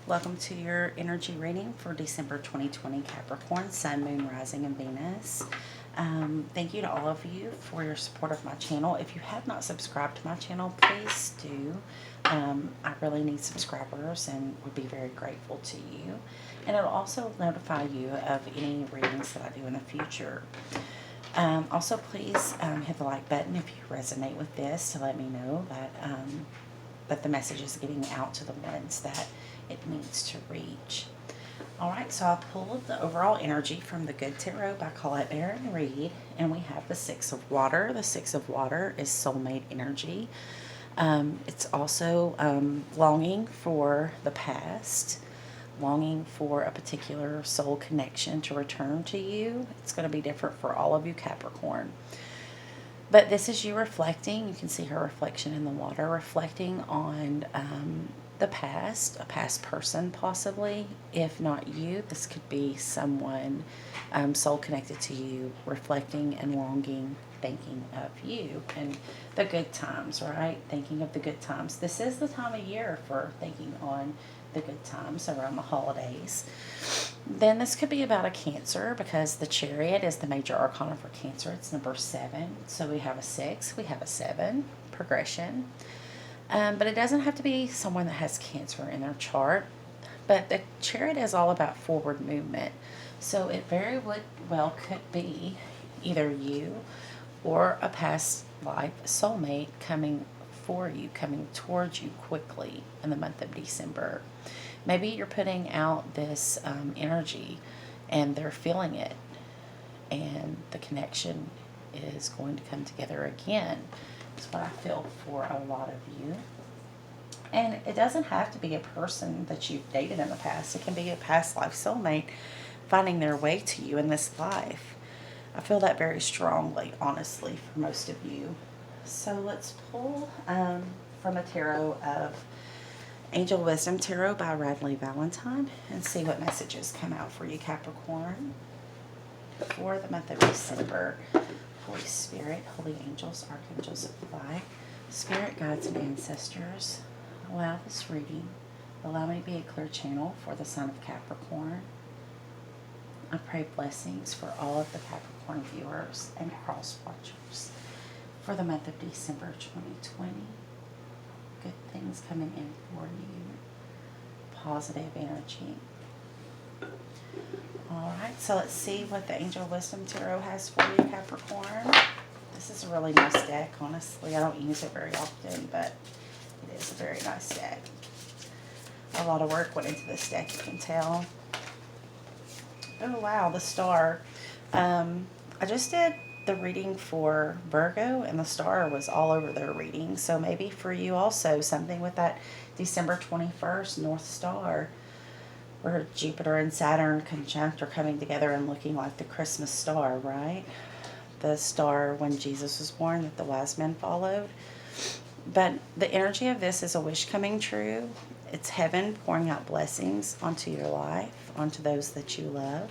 Welcome to your energy reading for December 2020 Capricorn, Sun, Moon, Rising, and Venus. Thank you to all of you for your support of my channel. If you have not subscribed to my channel, please do. I really need subscribers and would be very grateful to you. And it'll also notify you of any readings that I do in the future. Also, please hit the like button if you resonate with this to let me know that the message is getting out to the ones that it needs to reach. Alright, so I pulled the overall energy from the Good Tarot by Colette Baron Reed, and we have the Six of Water. The Six of Water is soulmate energy. It's also longing for the past, longing for a particular soul connection to return to you. It's going to be different for all of you Capricorn. But this is you reflecting. You can see her reflection in the water, reflecting on the past, a past person possibly. If not you, this could be someone soul connected to you, reflecting and longing, thinking of you and the good times, right? Thinking of the good times. This is the time of year for thinking on the good times around the holidays. Then this could be about a Cancer, because the Chariot is the major arcana for Cancer. It's number 7. So we have a 6, we have a 7, progression. But it doesn't have to be someone that has Cancer in their chart. But the Chariot is all about forward movement. So it very well could be either you or a past life soulmate coming for you, coming towards you quickly in the month of December. Maybe you're putting out this energy and they're feeling it, and the connection is going to come together again. That's what I feel for a lot of you. And it doesn't have to be a person that you've dated in the past. It can be a past life soulmate finding their way to you in this life. I feel that very strongly, honestly, for most of you. So let's pull from a tarot of Angel Wisdom Tarot by Radley Valentine and see what messages come out for you, Capricorn, for the month of December. Holy Spirit, Holy Angels, Archangels of Light, Spirit Guides and Ancestors, allow this reading. Allow me to be a clear channel for the Sun of Capricorn. I pray blessings for all of the Capricorn viewers and cross watchers for the month of December 2020. Good things coming in for you. Positive energy. Alright, so let's see what the Angel Wisdom Tarot has for you, Capricorn. This is a really nice deck, honestly. I don't use it very often, but it is a very nice deck. A lot of work went into this deck, you can tell. Oh wow, the star. I just did the reading for Virgo, and the star was all over their reading. So maybe for you also, something with that December 21st North Star, where Jupiter and Saturn conjunct are coming together and looking like the Christmas star, right? The star when Jesus was born that the wise men followed. But the energy of this is a wish coming true. It's heaven pouring out blessings onto your life, onto those that you love.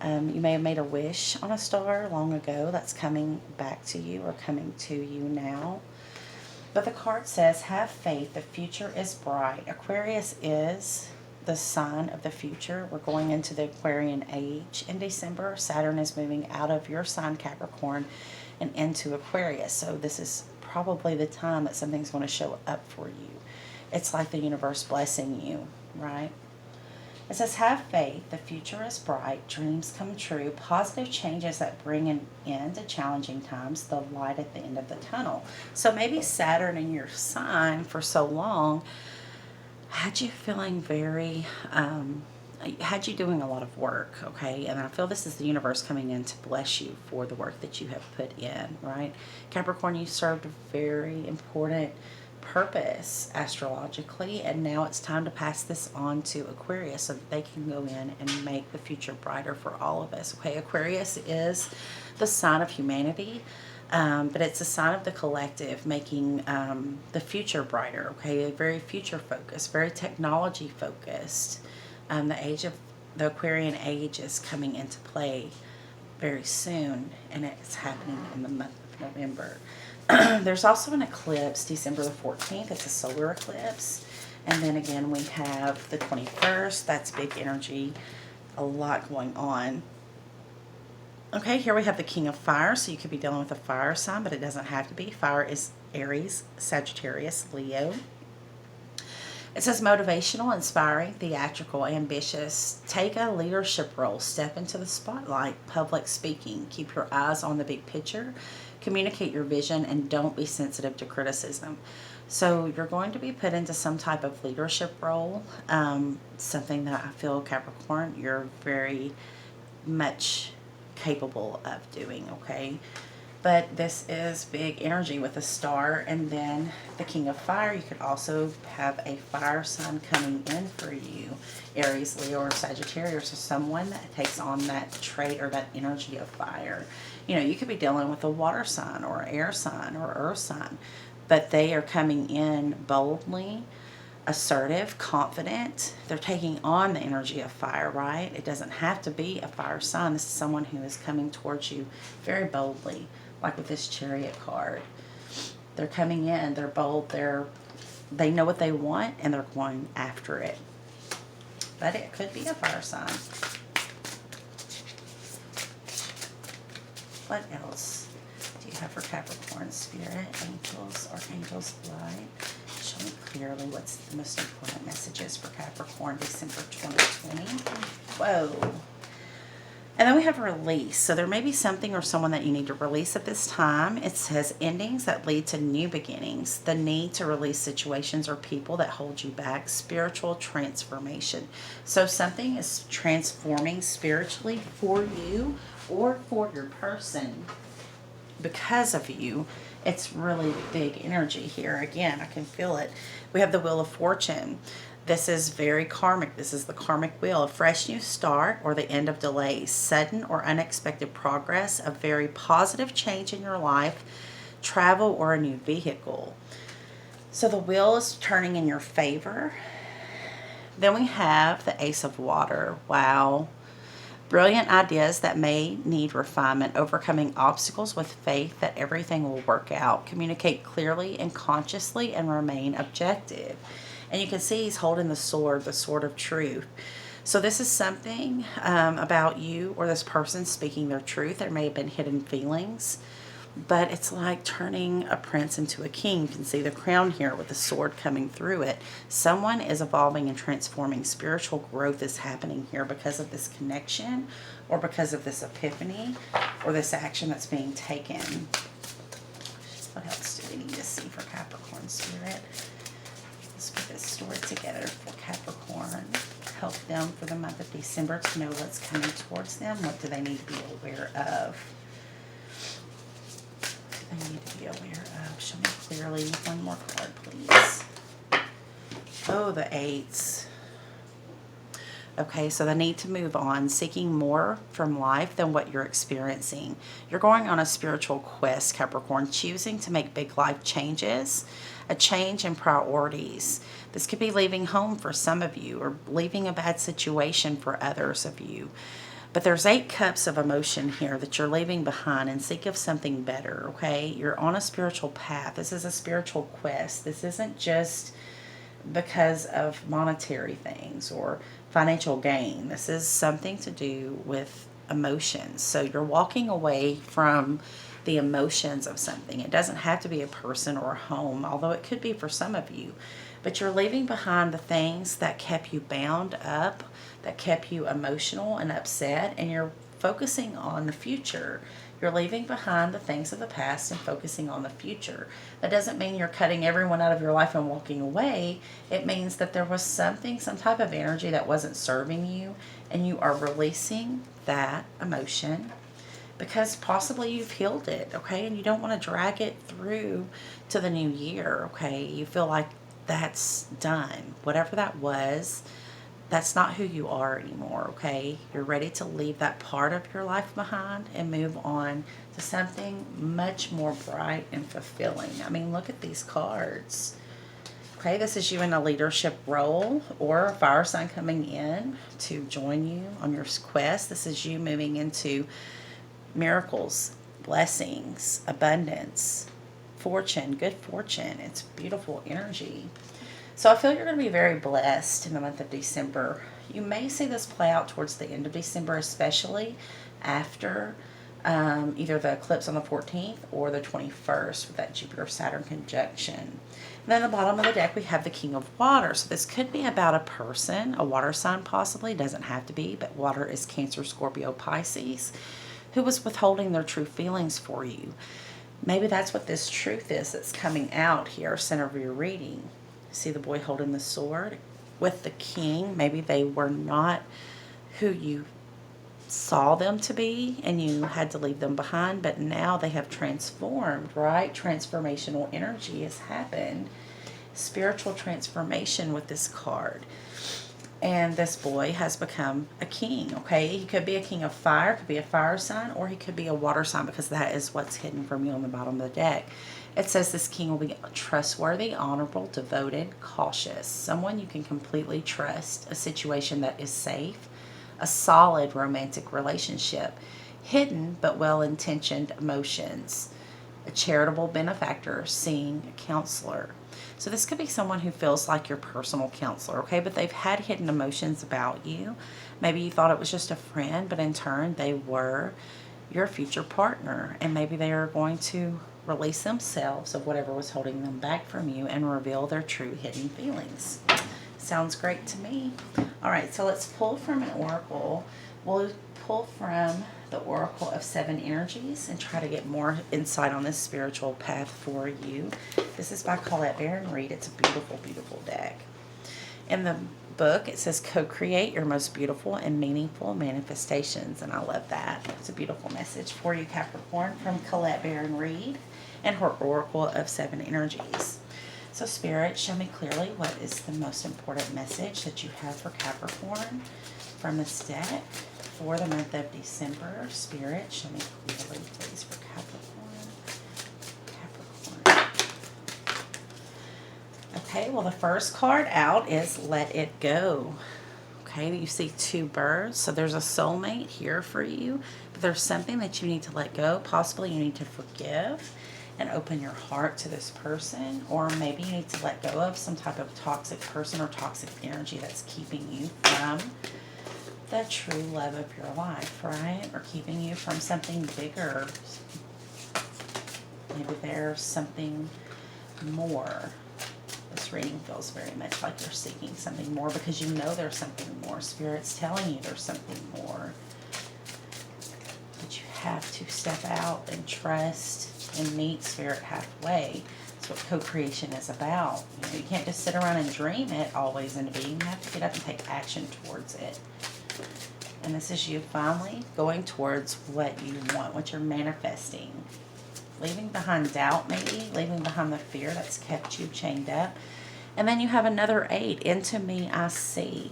You may have made a wish on a star long ago that's coming back to you or coming to you now. But the card says, have faith, the future is bright. Aquarius is the sign of the future. We're going into the Aquarian age in December. Saturn is moving out of your sign, Capricorn, and into Aquarius. So this is probably the time that something's going to show up for you. It's like the universe blessing you, right? It says, have faith, the future is bright, dreams come true, positive changes that bring an end to challenging times, the light at the end of the tunnel. So maybe Saturn in your sign for so long had you feeling very, had you doing a lot of work, okay? And I feel this is the universe coming in to bless you for the work that you have put in, right? Capricorn, you served a very important purpose astrologically, and now it's time to pass this on to Aquarius so that they can go in and make the future brighter for all of us. Okay, Aquarius is the sign of humanity, but it's a sign of the collective, making the future brighter. Okay, very future focused, very technology focused. The Aquarian age is coming into play very soon, and it's happening in the month of November. There's also an eclipse, December the 14th. It's a solar eclipse. And then again, we have the 21st. That's big energy. A lot going on. Okay, here we have the King of Fire. So you could be dealing with a fire sign, but it doesn't have to be. Fire is Aries, Sagittarius, Leo. It says motivational, inspiring, theatrical, ambitious. Take a leadership role. Step into the spotlight. Public speaking. Keep your eyes on the big picture. Communicate your vision and don't be sensitive to criticism. So you're going to be put into some type of leadership role. Something that I feel, Capricorn, you're very much capable of doing, okay? But this is big energy with a star, and then the King of Fire. You could also have a fire sign coming in for you, Aries, Leo, or Sagittarius, or someone that takes on that trait or that energy of fire. You know, you could be dealing with a water sign or air sign or earth sign, but they are coming in boldly, assertive, confident. They're taking on the energy of fire, right? It doesn't have to be a fire sign. This is someone who is coming towards you very boldly, like with this Chariot card. They're coming in, they're bold, they know what they want, and they're going after it. But it could be a fire sign. What else do you have for Capricorn? Spirit, angels, archangels, light. Show me clearly what's the most important messages for Capricorn, December 2020. Whoa. And then we have release. So there may be something or someone that you need to release at this time. It says endings that lead to new beginnings. The need to release situations or people that hold you back. Spiritual transformation. So something is transforming spiritually for you or for your person because of you. It's really big energy here. Again, I can feel it. We have the Wheel of Fortune. This is very karmic. This is the karmic wheel. A fresh new start or the end of delays. Sudden or unexpected progress. A very positive change in your life. Travel or a new vehicle. So the wheel is turning in your favor. Then we have the Ace of Water. Wow. Brilliant ideas that may need refinement. Overcoming obstacles with faith that everything will work out. Communicate clearly and consciously and remain objective. And you can see he's holding the sword of truth. So this is something about you or this person speaking their truth. There may have been hidden feelings, but it's like turning a prince into a king. You can see the crown here with the sword coming through it. Someone is evolving and transforming. Spiritual growth is happening here because of this connection or because of this epiphany or this action that's being taken. What else do we need to see for Capricorn Spirit? Let's put this story together for Capricorn. Help them for the month of December to know what's coming towards them. What do they need to be aware of? What do they need to be aware of? Show me clearly. One more card, please. Oh, the eights. Okay, so the need to move on, seeking more from life than what you're experiencing. You're going on a spiritual quest, Capricorn, choosing to make big life changes, a change in priorities. This could be leaving home for some of you or leaving a bad situation for others of you. But there's 8 cups of emotion here that you're leaving behind and seek of something better, okay? You're on a spiritual path. This is a spiritual quest. This isn't just because of monetary things or financial gain. This is something to do with emotions. So you're walking away from the emotions of something. It doesn't have to be a person or a home, although it could be for some of you. But you're leaving behind the things that kept you bound up, that kept you emotional and upset, and you're focusing on the future. You're leaving behind the things of the past and focusing on the future. That doesn't mean you're cutting everyone out of your life and walking away. It means that there was something, some type of energy that wasn't serving you, and you are releasing that emotion because possibly you've healed it, okay? And you don't want to drag it through to the new year, okay? You feel like that's done. Whatever that was, that's not who you are anymore, okay? You're ready to leave that part of your life behind and move on to something much more bright and fulfilling. I mean, look at these cards. Okay, this is you in a leadership role or a fire sign coming in to join you on your quest. This is you moving into miracles, blessings, abundance, fortune, good fortune. It's beautiful energy. So I feel you're going to be very blessed in the month of December. You may see this play out towards the end of December, especially after either the eclipse on the 14th or the 21st with that Jupiter-Saturn conjunction. And then at the bottom of the deck, we have the King of Water. So this could be about a person, a water sign possibly. Doesn't have to be, but water is Cancer, Scorpio, Pisces, who was withholding their true feelings for you. Maybe that's what this truth is that's coming out here, center of your reading. See the boy holding the sword with the king. Maybe they were not who you saw them to be and you had to leave them behind, but now they have transformed, right? Transformational energy has happened. Spiritual transformation with this card. And this boy has become a king, okay? He could be a king of fire, could be a fire sign, or he could be a water sign, because that is what's hidden from you on the bottom of the deck. It says this king will be trustworthy, honorable, devoted, cautious. Someone you can completely trust, a situation that is safe, a solid romantic relationship, hidden but well-intentioned emotions, a charitable benefactor, seeing a counselor. So this could be someone who feels like your personal counselor, okay? But they've had hidden emotions about you. Maybe you thought it was just a friend, but in turn they were your future partner. And maybe they are going to release themselves of whatever was holding them back from you and reveal their true hidden feelings. Sounds great to me. All right, so let's pull from an oracle. We'll pull from the Oracle of Seven Energies and try to get more insight on this spiritual path for you. This is by Colette Baron Reed. It's a beautiful, beautiful deck. In the book, it says, co-create your most beautiful and meaningful manifestations. And I love that. It's a beautiful message for you, Capricorn, from Colette Baron Reed and her Oracle of Seven Energies. So Spirit, show me clearly what is the most important message that you have for Capricorn from this deck for the month of December. Spirit, show me clearly, please, for Capricorn. Okay, well, the first card out is Let It Go. Okay, you see two birds, so there's a soulmate here for you, but there's something that you need to let go. Possibly you need to forgive and open your heart to this person, or maybe you need to let go of some type of toxic person or toxic energy that's keeping you from the true love of your life, right? Or keeping you from something bigger. Maybe there's something more. This reading feels very much like you're seeking something more because you know there's something more. Spirit's telling you there's something more. But you have to step out and trust and meet Spirit halfway. That's what co-creation is about. You know, you can't just sit around and dream it always into being. You have to get up and take action towards it. And this is you finally going towards what you want, what you're manifesting. Leaving behind doubt, maybe. Leaving behind the fear that's kept you chained up. And then you have another 8. Into me I see.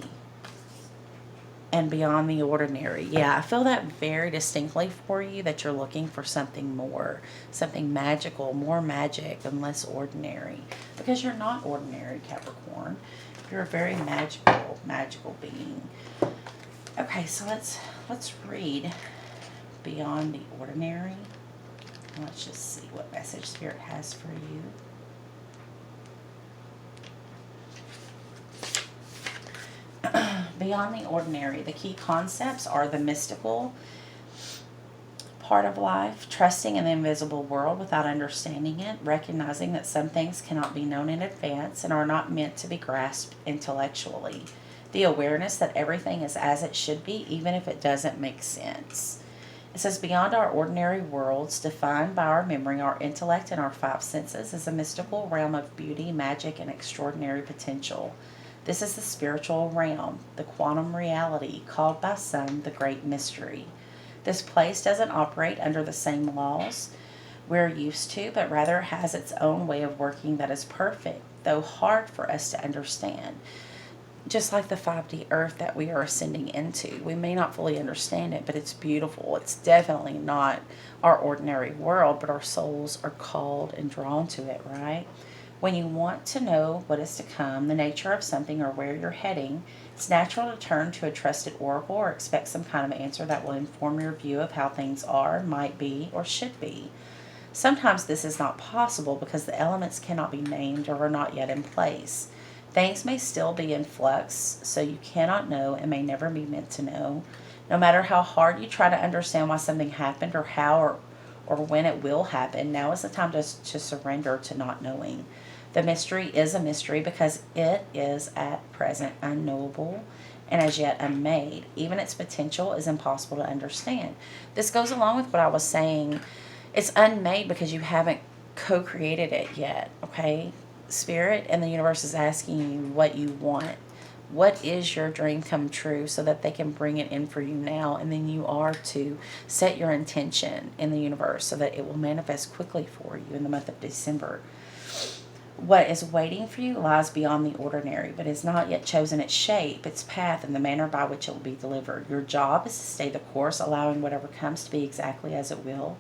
And beyond the ordinary. Yeah, I feel that very distinctly for you, that you're looking for something more. Something magical, more magic and less ordinary. Because you're not ordinary, Capricorn. You're a very magical being. Okay, so let's read Beyond the Ordinary. Let's just see what message Spirit has for you. Beyond the ordinary, the key concepts are the mystical part of life, trusting in the invisible world without understanding it, recognizing that some things cannot be known in advance and are not meant to be grasped intellectually. The awareness that everything is as it should be, even if it doesn't make sense. It says, beyond our ordinary worlds, defined by our memory, our intellect, and our 5 senses, is a mystical realm of beauty, magic, and extraordinary potential. This is the spiritual realm, the quantum reality, called by some the great mystery. This place doesn't operate under the same laws we're used to, but rather has its own way of working that is perfect, though hard for us to understand. Just like the 5D earth that we are ascending into. We may not fully understand it, but it's beautiful. It's definitely not our ordinary world, but our souls are called and drawn to it, right? When you want to know what is to come, the nature of something, or where you're heading, it's natural to turn to a trusted oracle or expect some kind of answer that will inform your view of how things are, might be, or should be. Sometimes this is not possible because the elements cannot be named or are not yet in place. Things may still be in flux, so you cannot know and may never be meant to know. No matter how hard you try to understand why something happened or how or when it will happen, now is the time to surrender to not knowing. The mystery is a mystery because it is at present unknowable and as yet unmade. Even its potential is impossible to understand. This goes along with what I was saying. It's unmade because you haven't co-created it yet, okay? Spirit and the universe is asking you what you want. What is your dream come true so that they can bring it in for you now, and then you are to set your intention in the universe so that it will manifest quickly for you in the month of December. What is waiting for you lies beyond the ordinary, but has not yet chosen its shape, its path, and the manner by which it will be delivered. Your job is to stay the course, allowing whatever comes to be exactly as it will.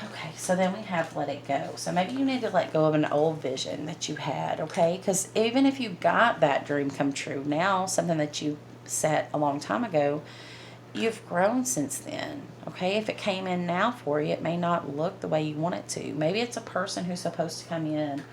Okay, so then we have let it go. So maybe you need to let go of an old vision that you had, okay? Because even if you got that dream come true, now something that you set a long time ago, you've grown since then, okay? If it came in now for you, it may not look the way you want it to. Maybe it's a person who's supposed to come in,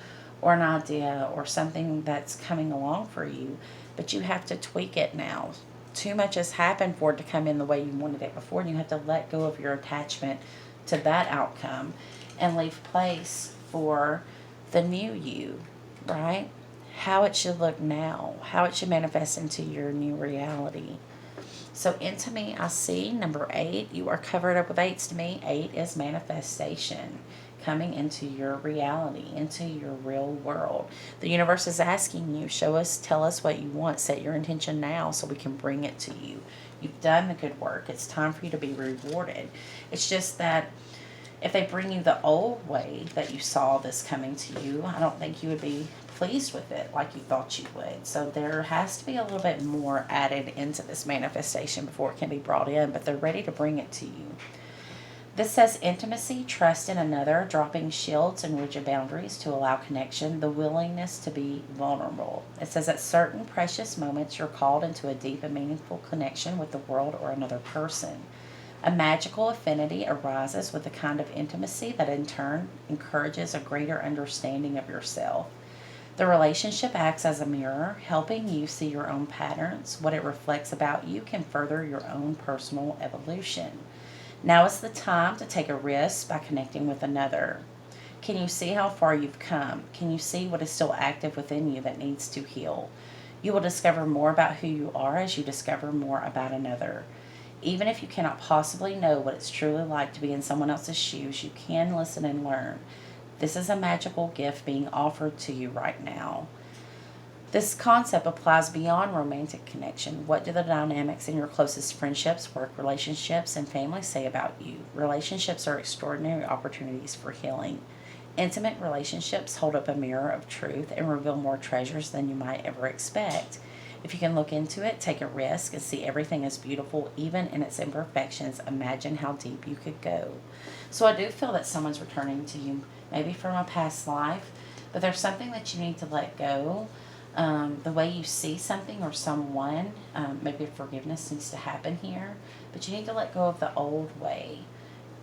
or an idea, or something that's coming along for you, but you have to tweak it now. Too much has happened for it to come in the way you wanted it before, and you have to let go of your attachment to that outcome and leave place for the new you, right? How it should look now, how it should manifest into your new reality. So into me, I see number 8. You are covered up with 8s to me. 8 is manifestation coming into your reality, into your real world. The universe is asking you, show us, tell us what you want, set your intention now so we can bring it to you. You've done the good work. It's time for you to be rewarded. It's just that if they bring you the old way that you saw this coming to you, I don't think you would be pleased with it like you thought you would. So there has to be a little bit more added into this manifestation before it can be brought in, but they're ready to bring it to you. This says intimacy, trust in another, dropping shields and rigid boundaries to allow connection, the willingness to be vulnerable. It says at certain precious moments you're called into a deep and meaningful connection with the world or another person. A magical affinity arises with a kind of intimacy that in turn encourages a greater understanding of yourself. The relationship acts as a mirror, helping you see your own patterns. What it reflects about you can further your own personal evolution. Now is the time to take a risk by connecting with another. Can you see how far you've come? Can you see what is still active within you that needs to heal? You will discover more about who you are as you discover more about another. Even if you cannot possibly know what it's truly like to be in someone else's shoes, you can listen and learn. This is a magical gift being offered to you right now. This concept applies beyond romantic connection. What do the dynamics in your closest friendships, work relationships, and family say about you? Relationships are extraordinary opportunities for healing. Intimate relationships hold up a mirror of truth and reveal more treasures than you might ever expect. If you can look into it, take a risk, and see everything as beautiful, even in its imperfections, imagine how deep you could go. So I do feel that someone's returning to you, maybe from a past life, but there's something that you need to let go. The way you see something or someone, maybe forgiveness needs to happen here, but you need to let go of the old way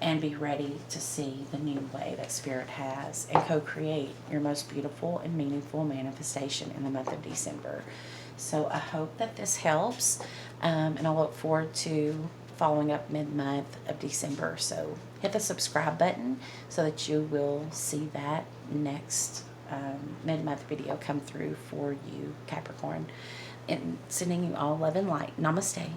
and be ready to see the new way that Spirit has and co-create your most beautiful and meaningful manifestation in the month of December. So I hope that this helps, and I look forward to following up mid-month of December. So hit the subscribe button so that you will see that next mid-month video come through for you, Capricorn. And sending you all love and light. Namaste.